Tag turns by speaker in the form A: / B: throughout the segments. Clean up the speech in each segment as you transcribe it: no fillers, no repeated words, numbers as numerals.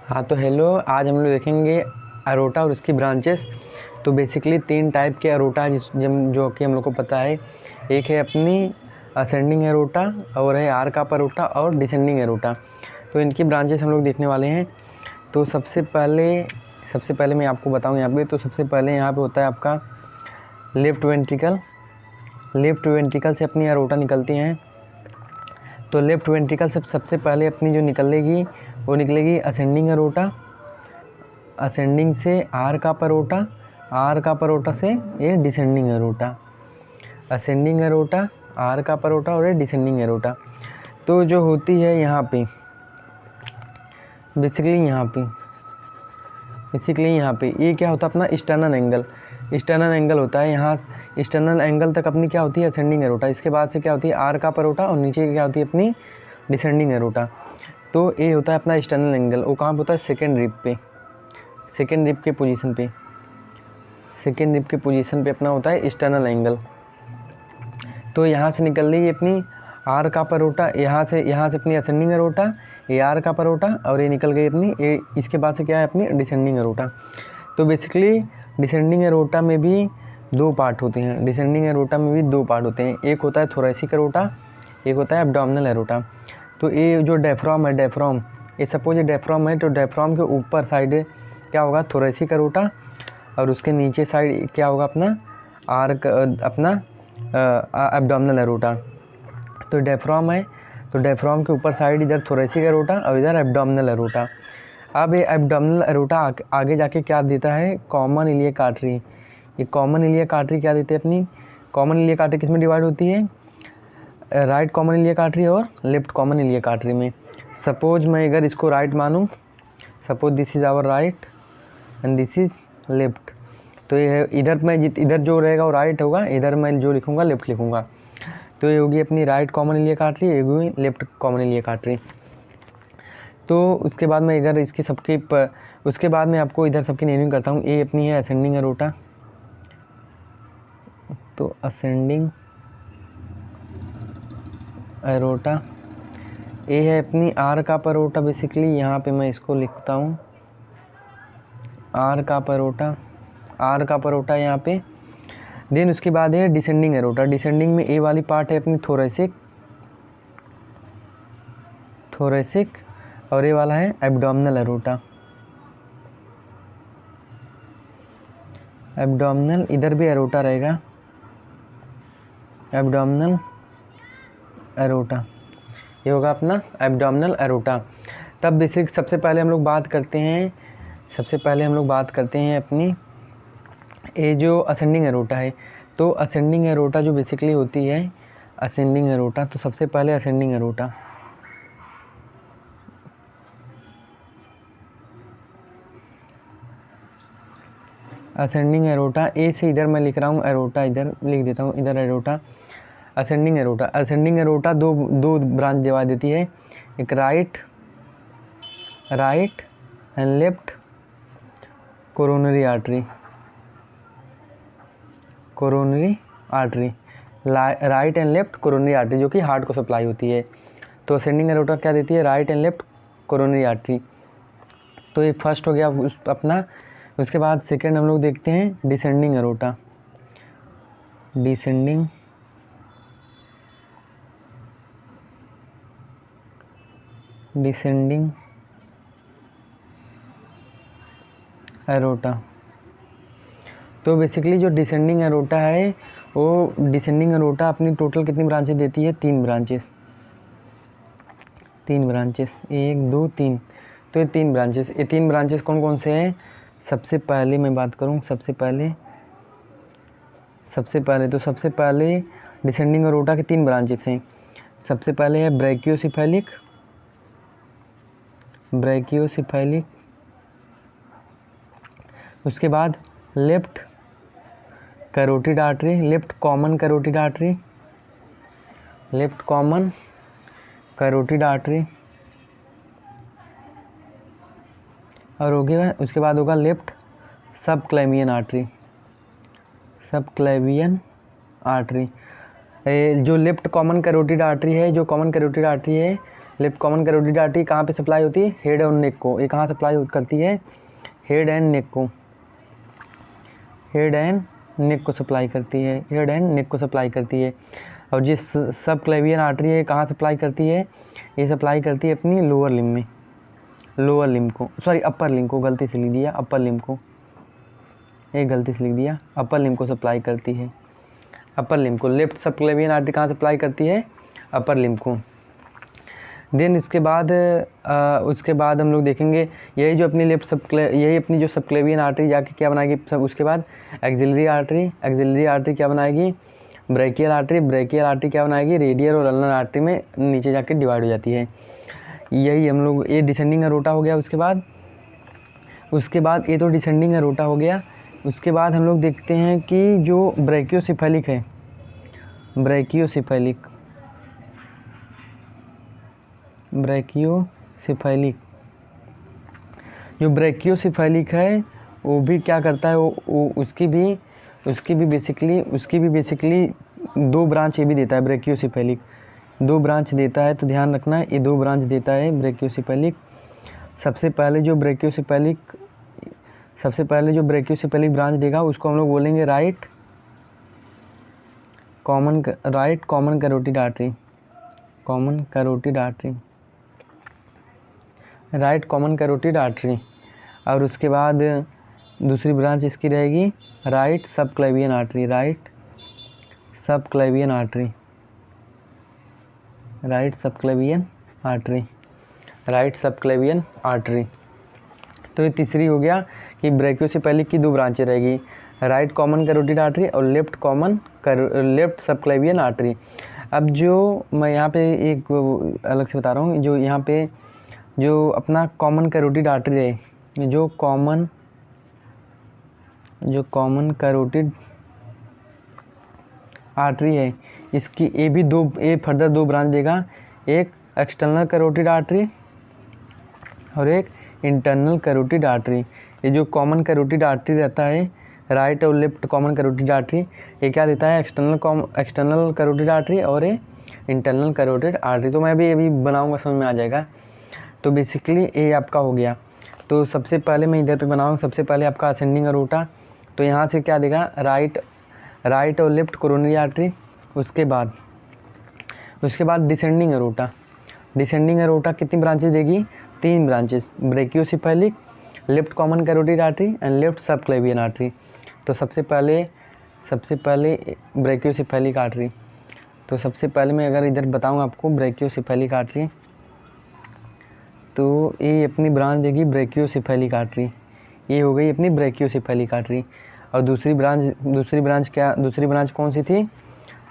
A: हाँ तो हेलो, आज हम लोग देखेंगे अरोटा और उसकी ब्रांचेस। तो बेसिकली 3 टाइप के अरोटा है जो कि हम लोग को पता है। एक है अपनी असेंडिंग एरोटा और है आर्क अप अरोटा और डिसेंडिंग एरोटा। तो इनकी ब्रांचेस हम लोग देखने वाले हैं। तो सबसे पहले मैं आपको बताऊं यहाँ पे। तो सबसे पहले यहाँ पे होता है आपका लेफ्ट वेंट्रिकल। लेफ्ट वेंट्रिकल से अपनी एरोटा निकलती हैं। तो लेफ्ट वेंट्रिकल से सबसे पहले अपनी जो निकलेगी वो निकलेगी असेंडिंग एरोटा। असेंडिंग से arc up aorta, arc up aorta से ये descending aorta. Ascending aorta, arc up aorta और ये डिसेंडिंग एरोटा। तो जो होती है यहाँ पे बेसिकली यहाँ पे ये क्या होता है अपना स्टर्नल एंगल। स्टर्नल एंगल होता है यहाँ, स्टर्नल एंगल तक अपनी क्या होती है असेंडिंग एरोटा। इसके बाद से क्या होती है आर्क अप एरोटा और नीचे क्या होती है अपनी डिसेंडिंग एरोटा। तो ये होता है अपना स्टर्नल एंगल। वो कहाँ पे होता है सेकेंड रिब पे, सेकेंड रिब के पोजीशन पे, सेकेंड रिब के पोजीशन पे अपना होता है स्टर्नल एंगल। तो यहाँ से निकल रही है अपनी आर्क अप एरोटा, यहाँ से अपनी असेंडिंग एरोटा, ये आर्क अप एरोटा और ये निकल गई अपनी ये। इसके बाद से क्या है अपनी डिसेंडिंग एरोटा। तो बेसिकली डिसेंडिंग एरोटा में भी 2 पार्ट होते हैं। डिसेंडिंग एरोटा में भी 2 पार्ट होते हैं। एक होता है थोरेसिक एरोटा, एक होता है एब्डोमिनल एरोटा। तो ये जो डायफ्राम है, डायफ्राम ये सपोज ये डायफ्राम है, तो डायफ्राम के ऊपर साइड क्या होगा थोरेसिक एरोटा और उसके नीचे साइड क्या होगा अपना आर्क अपना एब्डोमिनल एरोटा। तो डायफ्राम है, तो डायफ्राम के ऊपर साइड इधर थोरेसिक एरोटा और इधर एब्डोमिनल एरोटा। अब ये एब्डोमिनल एरोटा आगे जाके क्या देता है कॉमन इलियक आर्टरी। ये कॉमन इलियक आर्टरी क्या देती है अपनी, कॉमन इलियक आर्टरी किस में डिवाइड होती है, राइट कॉमन इलियक आर्टरी और लेफ्ट कॉमन इलियक आर्टरी में। सपोज मैं अगर इसको राइट मानूँ, suppose this is our right and this is left. तो ये है इधर मैं इधर जो रहेगा वो राइट होगा, इधर मैं जो लिखूँगा लेफ्ट लिखूँगा। तो ये होगी अपनी राइट कॉमन इलियक आर्टरी, ये होगी लेफ्ट कॉमन इलियक आर्टरी। तो उसके बाद मैं इधर इसकी सबकी उसके बाद मैं आपको इधर सबकी नेमिंग करता हूँ। ये अपनी है असेंडिंग एरोटा, तो असेंडिंग एरोटा। ये है अपनी आर्क अप एरोटा। बेसिकली यहाँ पे मैं इसको लिखता हूँ arc up aorta, arc up aorta यहाँ पे। देन उसके बाद है डिसेंडिंग एरोटा। डिसेंडिंग में ए वाली पार्ट है अपनी थोरेसिक, थोरेसिक और ये वाला है एब्डोमिनल एरोटा। एब्डोमिनल इधर भी एरोटा रहेगा, एब्डोमिनल एरोटा, ये होगा अपना एब्डोमिनल एरोटा। तब बेसिक सबसे पहले हम लोग बात करते हैं अपनी ये जो असेंडिंग एरोटा है। तो असेंडिंग एरोटा जो बेसिकली होती है असेंडिंग एरोटा, तो सबसे पहले असेंडिंग एरोटा, असेंडिंग एरोटा ए से इधर मैं लिख रहा हूँ एरोटा, इधर लिख देता हूँ इधर aorta. Ascending aorta, ascending aorta दो ब्रांच दिवा देती है, एक right and left coronary artery, coronary artery, right and left coronary artery जो कि हार्ट को सप्लाई होती है। तो असेंडिंग एरोटा क्या देती है right and left coronary artery. तो ये फर्स्ट हो गया अपना। उसके बाद सेकंड हम लोग देखते हैं डिसेंडिंग एरोटा, डिसेंडिंग एरोटा। तो बेसिकली जो डिसेंडिंग एरोटा है वो डिसेंडिंग एरोटा अपनी टोटल कितनी ब्रांचेस देती है, 3 ब्रांचेस, 1 2 3। तो ये 3 ब्रांचेस, ये 3 ब्रांचेस कौन कौन से हैं। सबसे पहले मैं बात करूँ, सबसे पहले डिसेंडिंग एरोटा के 3 ब्रांचेस हैं। सबसे पहले है ब्रैकियोसेफेलिक, उसके बाद left carotid artery, left common carotid artery, और हो गया उसके बाद होगा लेफ्ट सबक्लेवियन आर्टरी। जो लेफ्ट कॉमन कैरोटिड आर्टरी है, जो कॉमन कैरोटिड आर्टरी है लेफ्ट कॉमन कैरोटिड आर्टरी कहाँ पे सप्लाई होती है? हेड और नेक को। ये कहाँ सप्लाई करती है? हेड एंड नेक को, हेड एंड नेक को सप्लाई करती है, हेड एंड नेक को सप्लाई करती है। और जिस सब क्लेवियन आर्टरी है कहाँ सप्लाई करती है? ये सप्लाई करती है अपनी लोअर लिम्ब में, लोअर लिम्ब को, सॉरी अपर लिम्ब को, गलती से लिख दिया अपर लिम्ब को, एक गलती से लिख दिया, अपर लिम्ब को सप्लाई करती है, अपर लिम्ब को। लेफ्ट सब क्लेवियन आर्टरी कहाँ सप्लाई करती है? अपर लिम्ब को। देन उसके बाद हम लोग देखेंगे यही जो अपनी यही अपनी जो सबक्लेवियन आर्टरी जाके क्या बनाएगी सब, उसके बाद एक्सिलरी आर्टरी, एक्सिलरी आर्टरी क्या बनाएगी? ब्रेकियल आर्टरी, ब्रेकियल आर्टरी क्या बनाएगी? रेडियल और अल्नर आर्टरी में नीचे जाके डिवाइड हो जाती है। यही हम लोग, ये डिसेंडिंग एरोटा हो गया। उसके बाद ये तो डिसेंडिंग एरोटा हो गया। उसके बाद हम लोग देखते हैं कि जो ब्रैकियोसेफेलिक है, ब्रैकियोसेफेलिक जो ब्रैकियोसेफेलिक है वो भी क्या करता है? वो उसकी भी बेसिकली 2 ब्रांच ये भी देता है ब्रैकियोसेफेलिक, 2 ब्रांच देता है। तो ध्यान रखना ये 2 ब्रांच देता है ब्रैकियोसेफेलिक। सबसे पहले जो ब्रैकियोसेफेलिक ब्रांच देगा उसको हम लोग बोलेंगे right common carotid artery, right common carotid artery. और उसके बाद दूसरी ब्रांच इसकी रहेगी right subclavian artery, right subclavian artery, right subclavian artery. तो ये तीसरी हो गया कि ब्रैकियोसेफेलिक की 2 ब्रांचें रहेगी, राइट कॉमन कैरोटिड आर्टरी और लेफ्ट सबक्लेवियन आर्टरी। अब जो मैं यहाँ पे एक अलग से बता रहा हूँ, जो यहाँ पे जो अपना कॉमन कैरोटिड आर्टरी है, जो कॉमन कैरोटिड आर्टरी है, इसकी ये फर्दर 2 ब्रांच देगा, एक एक्सटर्नल कैरोटिड आर्टरी और एक इंटरनल कैरोटिड आर्टरी। ये जो कॉमन कैरोटिड आर्टरी रहता है, राइट और लेफ्ट कॉमन कैरोटिड आर्टरी, ये क्या देता है? एक्सटर्नल कैरोटिड आर्टरी और ये इंटरनल कैरोटिड आर्टरी। तो मैं अभी बनाऊंगा, समझ में आ जाएगा। तो बेसिकली ये आपका हो गया। तो सबसे पहले मैं इधर पे बनाऊँ, सबसे पहले आपका असेंडिंग एरोटा, तो यहाँ से क्या देगा? राइट और लेफ्ट कोरोनरी आर्टरी। उसके बाद डिसेंडिंग एरोटा, डिसेंडिंग एरोटा कितनी ब्रांचेस देगी? 3 branches, brachiocephalic, left common carotid artery and left subclavian artery. तो सबसे पहले ब्रैकियोसेफेलिक आर्टरी। तो सबसे पहले मैं अगर इधर बताऊँ आपको ब्रैकियोसेफेलिक आर्टरी, तो ये अपनी ब्रांच देगी ब्रैकियोसेफेलिक आर्टरी, ये हो गई अपनी ब्रैकियोसेफेलिक आर्टरी। और दूसरी ब्रांच कौन सी थी?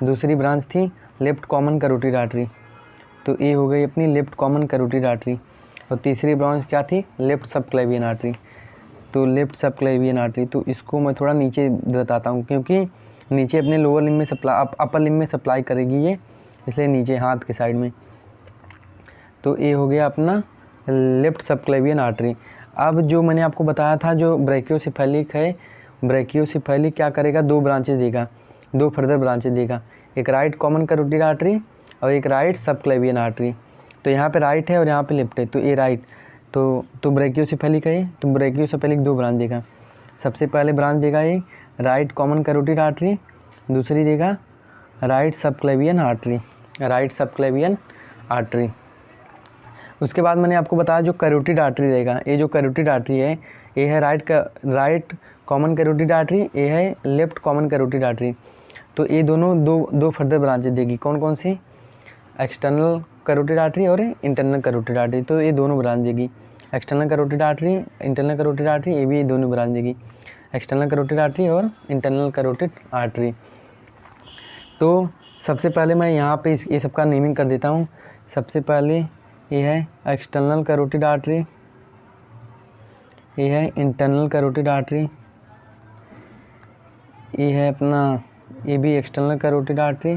A: दूसरी ब्रांच थी लेफ्ट कॉमन कैरोटिड आर्टरी, तो ये हो गई अपनी लेफ्ट कॉमन कैरोटिड आर्टरी। और तीसरी ब्रांच क्या थी? लेफ्ट सबक्लेवियन आर्टरी, तो लेफ्ट सबक्लेवियन आर्टरी। तो इसको मैं थोड़ा नीचे बताता हूँ, क्योंकि नीचे अपने लोअर लिम्ब में अपर लिम्ब में सप्लाई करेगी ये, इसलिए नीचे हाथ के साइड में। तो ये हो गया अपना लेफ्ट सबक्लेवियन आर्टरी। अब जो मैंने आपको बताया था, जो ब्रैकियोसेफेलिक है, ब्रैकियोसेफेलिक क्या करेगा? 2 ब्रांचेस देगा, 2 फर्दर ब्रांचेस देगा, एक राइट कॉमन कैरोटिड आर्टरी और एक राइट सबक्लेवियन आर्टरी। तो यहाँ पे राइट है और यहाँ पे लेफ्ट है, तो ये राइट, तो ब्रैकियोसेफेलिक है, तो ब्रैकियोसेफेलिक 2 ब्रांच देगा। सबसे पहले ब्रांच देगा ये राइट कॉमन कैरोटिड आर्टरी, दूसरी देगा राइट सबक्लेवियन आर्टरी, उसके बाद मैंने आपको बताया जो कैरोटिड आर्टरी रहेगा, ये जो कैरोटिड आर्टरी है, ये है राइट कॉमन कैरोटिड आर्टरी, ये है लेफ्ट कॉमन कैरोटिड आर्टरी। तो ये दोनों दो फर्दर ब्रांचेस देगी, कौन सी? एक्सटर्नल कैरोटिड आर्टरी और इंटरनल कैरोटिड आर्टरी। तो ये दोनों ब्रांच देगी, external carotid artery, internal carotid artery, ये भी दोनों ब्रांच देगी, एक्सटर्नल कैरोटिड आर्टरी और इंटरनल कैरोटिड आर्टरी। तो सबसे पहले मैं यहाँ पे ये सबका नेमिंग कर देता हूँ। सबसे पहले ये है एक्सटर्नल कैरोटिड आर्टरी, ये है इंटरनल कैरोटिड आर्टरी, ये है अपना, ये भी एक्सटर्नल कैरोटिड आर्टरी,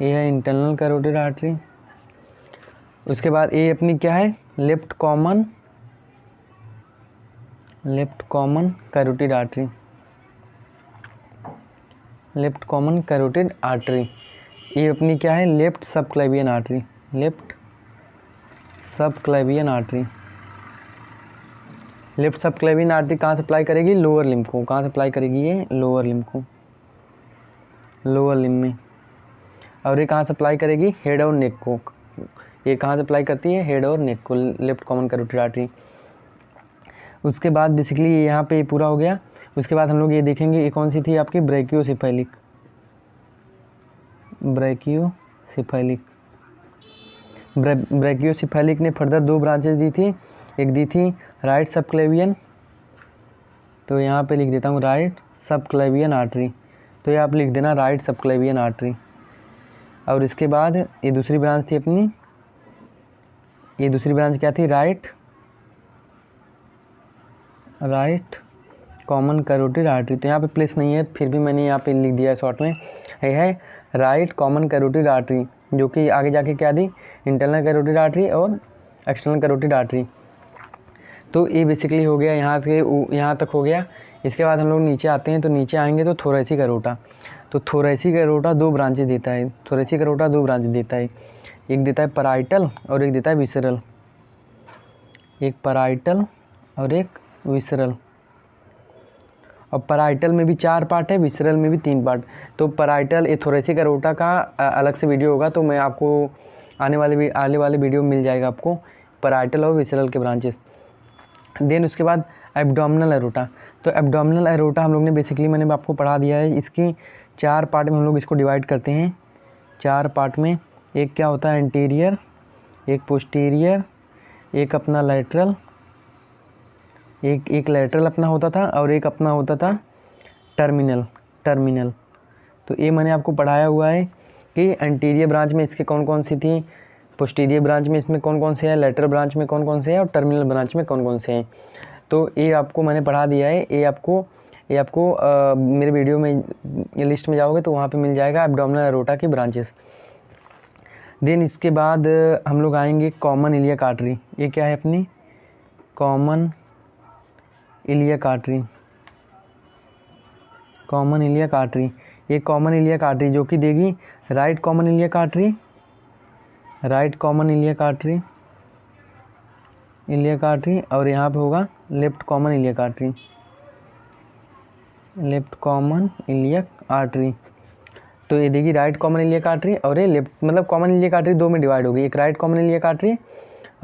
A: ये है इंटरनल कैरोटिड आर्टरी। उसके बाद ये अपनी क्या है? Left common carotid artery, left common carotid artery. ये अपनी क्या है? Left subclavian artery, left subclavian artery. Left subclavian artery कहाँ सप्लाई करेगी? लोअर लिम्ब को। कहाँ सप्लाई करेगी ये? लोअर लिम्ब को, लोअर लिम्ब में। और ये कहाँ सप्लाई करेगी? हेड और नेक को। ये कहाँ सप्लाई करती है? हेड और नेक को, लेफ्ट कॉमन कैरोटिड आर्टरी। उसके बाद बेसिकली यहाँ पे पूरा हो गया। उसके बाद हम लोग ये देखेंगे ये कौन सी थी आपकी? ब्रैकियोसेफेलिक। ब्रैकियोसेफेलिक। ब्रैकियोसेफेलिक ने फर्दर 2 ब्रांचेस दी थी। एक दी थी राइट सबक्लेवियन, तो यहाँ पे लिख देता हूँ राइट सबक्लेवियन आर्टरी। तो ये आप लिख देना राइट सबक्लेवियन आर्टरी। और इसके बाद ये दूसरी ब्रांच थी अपनी, ये दूसरी ब्रांच क्या थी? Right common carotid artery. तो यहाँ पे प्लेस नहीं है, फिर भी मैंने यहाँ पे लिख दिया है शॉर्ट में। ये है राइट कॉमन कैरोटिड आर्टरी, जो कि आगे जाके क्या दी? इंटरनल कैरोटिड आर्टरी और एक्सटर्नल कैरोटिड आर्टरी। तो ये बेसिकली हो गया, यहाँ से यहाँ तक हो गया। इसके बाद हम लोग नीचे आते हैं, तो नीचे आएंगे तो थोरैसिक एरोटा। तो थोरैसिक एरोटा 2 ब्रांचेज देता है। थोरैसिक एरोटा 2 ब्रांचेज देता है, एक देता है पैराइटल और एक देता है विसरल। एक पैराइटल और एक विसरल। और पैराइटल में भी 4 पार्ट है, विसरल में भी 3 पार्ट। तो पैराइटल ये थोरैसिक एरोटा का अलग से वीडियो होगा, तो मैं आपको आने वाले वीडियो में मिल जाएगा आपको पैराइटल और विसरल के ब्रांचेस। देन उसके बाद एब्डोमिनल एरोटा। तो एब्डोमिनल एरोटा हम लोग ने बेसिकली मैंने आपको पढ़ा दिया है। इसकी 4 पार्ट में हम लोग इसको डिवाइड करते हैं। 4 पार्ट में एक क्या होता है? एंटीरियर, एक पोस्टीरियर, एक अपना लैटरल, एक लैटरल अपना होता था और एक अपना होता था टर्मिनल। तो ये मैंने आपको पढ़ाया हुआ है कि एंटीरियर ब्रांच में इसके कौन कौन सी थी, पोस्टीरियर ब्रांच में इसमें कौन कौन से हैं, लैटरल ब्रांच में कौन कौन से हैं और टर्मिनल ब्रांच में कौन कौन से हैं। तो ये आपको मैंने पढ़ा दिया है। ये आपको मेरे वीडियो में लिस्ट में जाओगे तो वहाँ पे मिल जाएगा एब्डोमिनल एरोटा की ब्रांचेस। देन इसके बाद हम लोग आएंगे कॉमन इलियक आर्टरी। ये क्या है अपनी? Common iliac artery. Common iliac artery, ये कॉमन इलियक आर्टरी जो कि देगी right common iliac artery, right common iliac artery, और यहाँ पे होगा left common iliac artery, left common iliac artery. तो ये देगी राइट कॉमन इलियक आर्टरी और ये लेफ्ट, मतलब कॉमन इलियक आर्टरी 2 में डिवाइड होगी, एक राइट कॉमन इलियक आर्टरी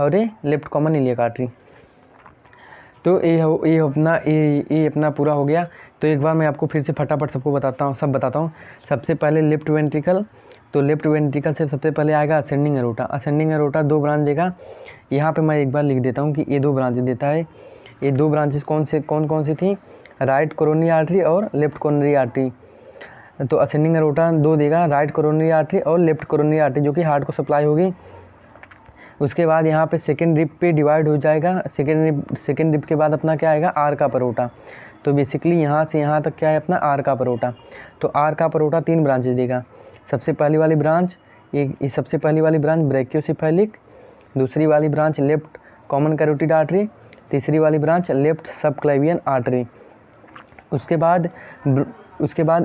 A: और ये लेफ्ट कॉमन इलियक आर्टरी। तो ये अपना पूरा हो गया। तो एक बार मैं आपको फिर से फटाफट सब बताता हूँ। सबसे पहले लेफ्ट वेंट्रिकल। तो लेफ्ट वेंट्रिकल से सबसे पहले आएगा ascending aorta. Ascending aorta 2 branch देगा। यहाँ पे मैं एक बार लिख देता हूँ कि ये 2 ब्रांचेस देता है। ये 2 ब्रांचेस कौन सी थी? राइट कोरोनरी आर्टरी और लेफ्ट कोरोनरी आर्टरी। तो असेंडिंग एरोटा 2 देगा, राइट कोरोनरी आर्टरी और लेफ्ट कोरोनरी आर्टरी, जो कि हार्ट को सप्लाई होगी। उसके बाद यहाँ पे सेकेंड रिब पे डिवाइड हो जाएगा। सेकेंड रिब के बाद अपना क्या आएगा? आर का परोटा। तो बेसिकली यहाँ से यहाँ तक क्या है अपना? आर का परोटा। तो आर का परोटा 3 ब्रांचेस देगा। सबसे पहली वाली ब्रांच सबसे पहली वाली ब्रांच ब्रैकियोसेफेलिक, दूसरी वाली branch left common carotid artery, तीसरी वाली ब्रांच लेफ्ट सबक्लेवियन आर्टरी। उसके बाद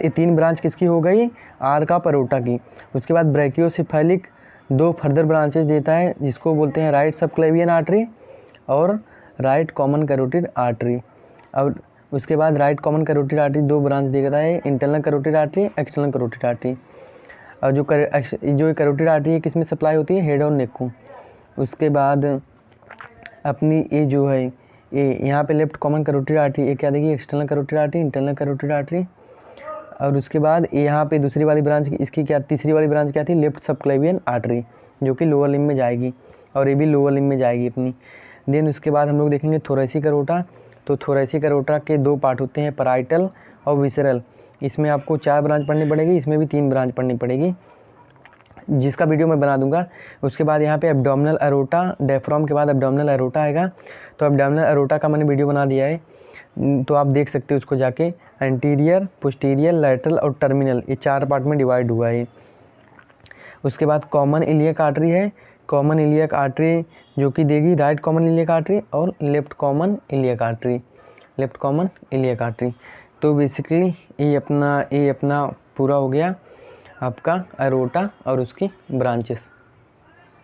A: ये 3 ब्रांच किसकी हो गई? आर का परोटा की। उसके बाद ब्रैकियोसेफेलिक 2 फर्दर ब्रांचेस देता है, जिसको बोलते हैं राइट सबक्लेवियन आर्टरी और राइट कॉमन कैरोटिड आर्टरी। और उसके बाद right common carotid artery 2 branch देता है, internal carotid artery, external carotid artery. और जो कैरोटिड आर्टरी है किस में सप्लाई होती है? हेड और नेक को। उसके बाद अपनी ये जो है ये यहाँ पे लेफ्ट कॉमन कैरोटिड आर्टरी, ये क्या देगी? External carotid artery, internal carotid artery. और उसके बाद यहाँ पे दूसरी वाली ब्रांच, इसकी क्या तीसरी वाली ब्रांच क्या थी? लेफ्ट सबक्लेवियन आर्टरी, जो कि लोअर लिम्ब में जाएगी, और ये भी लोअर लिम्ब में जाएगी अपनी। देन उसके बाद हम लोग देखेंगे थोरैसिक एरोटा। तो थोरैसिक एरोटा के 2 पार्ट होते हैं, पैराइटल और विसरल। इसमें आपको 4 ब्रांच पढ़नी पड़ेगी, इसमें भी 3 ब्रांच पढ़नी पड़ेगी, जिसका वीडियो मैं बना दूंगा। उसके बाद यहाँ पे एब्डोमिनल एरोटा, डायफ्राम के बाद एब्डोमिनल एरोटा आएगा। तो एब्डोमिनल एरोटा का मैंने वीडियो बना दिया है, तो आप देख सकते हो उसको जाके। एंटीरियर, पोस्टीरियर, लैटरल और टर्मिनल, ये 4 पार्ट में डिवाइड हुआ है। उसके बाद कॉमन इलियक आर्टरी है। कॉमन इलियक आर्टरी जो कि देगी राइट कॉमन इलियक आर्टरी और left common iliac artery, left common iliac artery. तो बेसिकली ये अपना पूरा हो गया आपका एरोटा और उसकी ब्रांचेस।